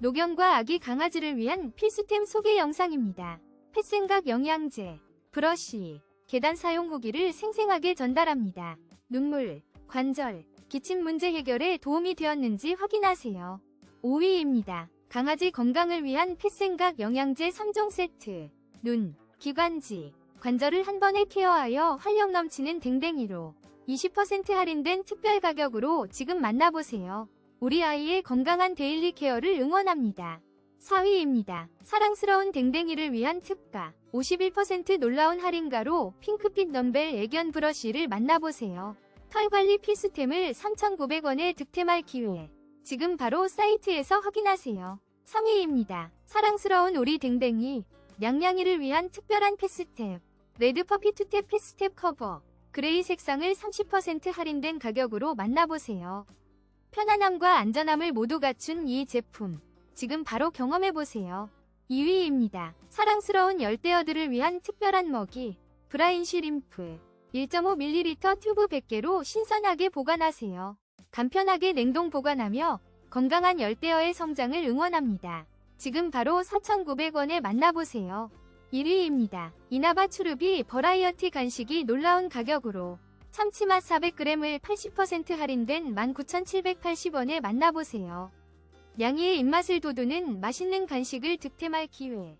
노견과 아기 강아지를 위한 필수템 소개 영상입니다. 펫생각 영양제, 브러쉬, 계단 사용 후기를 생생하게 전달합니다. 눈물, 관절, 기침 문제 해결에 도움이 되었는지 확인하세요. 5위입니다. 강아지 건강을 위한 펫생각 영양제 3종 세트. 눈, 기관지, 관절을 한 번에 케어하여 활력 넘치는 댕댕이로 20% 할인된 특별 가격으로 지금 만나보세요. 우리 아이의 건강한 데일리 케어를 응원합니다. 4위입니다. 사랑스러운 댕댕이를 위한 특가 51% 놀라운 할인가로 핑크빛 넘벨 애견 브러쉬를 만나보세요. 털관리 필수템을 3,900원에 득템할 기회. 지금 바로 사이트에서 확인하세요. 3위입니다. 사랑스러운 우리 댕댕이 냥냥이를 위한 특별한 패스템 레드퍼피 투탭 패스템 커버 그레이 색상을 30% 할인된 가격으로 만나보세요. 편안함과 안전함을 모두 갖춘 이 제품 지금 바로 경험해보세요. 2위입니다. 사랑스러운 열대어들을 위한 특별한 먹이 브라인 쉬림프 1.5ml 튜브 100개로 신선하게 보관하세요. 간편하게 냉동 보관하며 건강한 열대어의 성장을 응원합니다. 지금 바로 4,900원에 만나보세요. 1위입니다. 이나바 추르비 버라이어티 간식이 놀라운 가격으로 참치맛 400g을 80% 할인된 19,780원에 만나보세요. 냥이의 입맛을 돋우는 맛있는 간식을 득템할 기회.